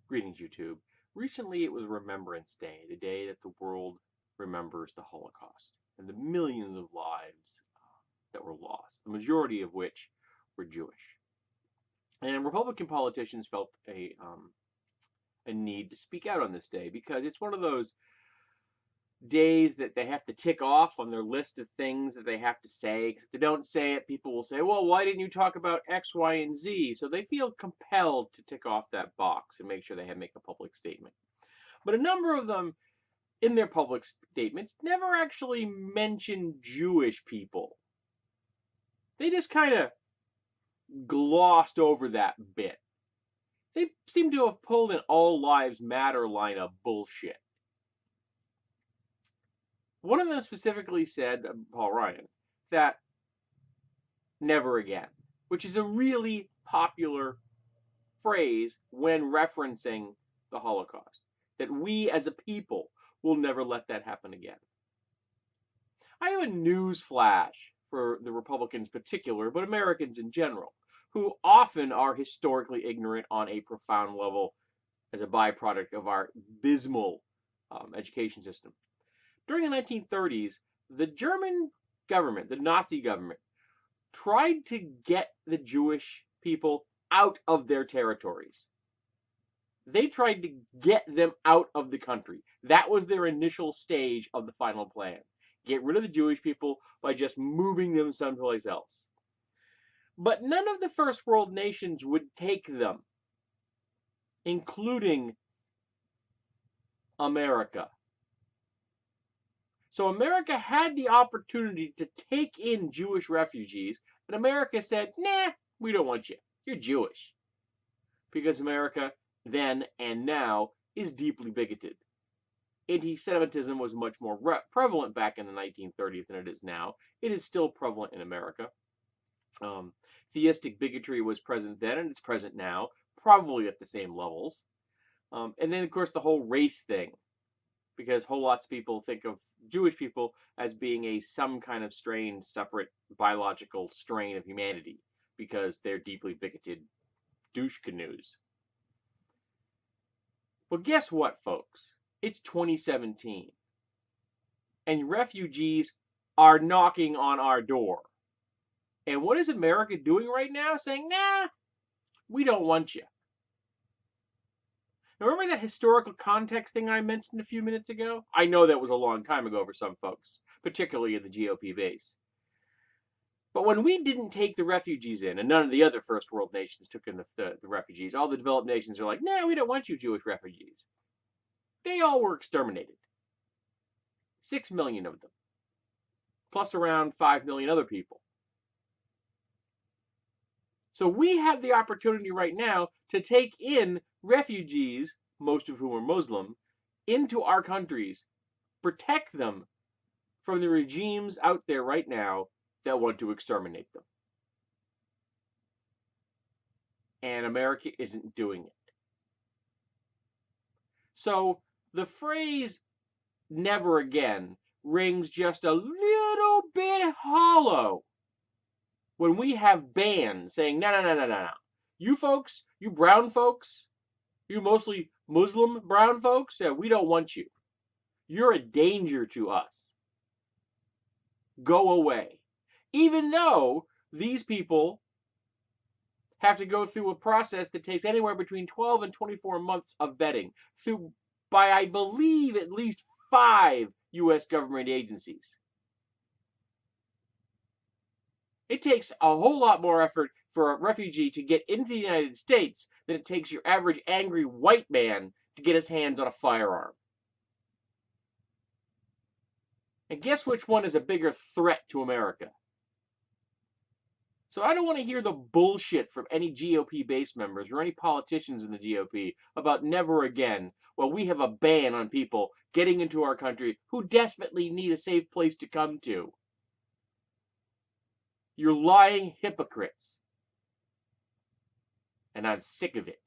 Greetings, YouTube. Recently, it was Remembrance Day, the day that the world remembers the Holocaust and the millions of lives that were lost, the majority of which were Jewish. And Republican politicians felt a need to speak out on this day because it's one of those days that they have to tick off on their list of things that they have to say. Because if they don't say it, people will say, well, why didn't you talk about X, Y, and Z? So they feel compelled to tick off that box and make sure they make a public statement. But a number of them, in their public statements, never actually mention Jewish people. They just kind of glossed over that bit. They seem to have pulled an all lives matter line of bullshit. One of them specifically said, Paul Ryan, that never again, which is a really popular phrase when referencing the Holocaust, that we as a people will never let that happen again. I have a news flash for the Republicans in particular, but Americans in general, who often are historically ignorant on a profound level as a byproduct of our abysmal education system. During the 1930s, the German government, the Nazi government, tried to get the Jewish people out of their territories. They tried to get them out of the country. That was their initial stage of the final plan. Get rid of the Jewish people by just moving them someplace else. But none of the first world nations would take them, including America. So America had the opportunity to take in Jewish refugees, and America said, nah, we don't want you. You're Jewish. Because America, then and now, is deeply bigoted. Anti-Semitism was much more prevalent back in the 1930s than it is now. It is still prevalent in America. Theistic bigotry was present then, and it's present now, probably at the same levels. And then, of course, the whole race thing, because whole lots of people think of Jewish people as being some kind of strange, separate biological strain of humanity, because they're deeply bigoted douche canoes. But guess what, folks? It's 2017, and refugees are knocking on our door. And what is America doing right now? Saying, nah, we don't want you. Now, remember that historical context thing I mentioned a few minutes ago? I know that was a long time ago for some folks, particularly in the GOP base. But when we didn't take the refugees in, and none of the other first world nations took in the refugees, all the developed nations are like, nah, we don't want you Jewish refugees. They all were exterminated. 6 million of them, plus around 5 million other people. So we have the opportunity right now to take in refugees, most of whom are Muslim, into our countries, protect them from the regimes out there right now that want to exterminate them. And America isn't doing it. So the phrase never again rings just a little bit hollow when we have bans saying, no. You folks, you brown folks, you mostly Muslim brown folks, we don't want you. You're a danger to us. Go away. Even though these people have to go through a process that takes anywhere between 12 and 24 months of vetting by, I believe, at least 5 U.S. government agencies. It takes a whole lot more effort for a refugee to get into the United States than it takes your average angry white man to get his hands on a firearm. And guess which one is a bigger threat to America? So I don't want to hear the bullshit from any GOP base members or any politicians in the GOP about never again. Well, we have a ban on people getting into our country who desperately need a safe place to come to. You're lying hypocrites. And I'm sick of it.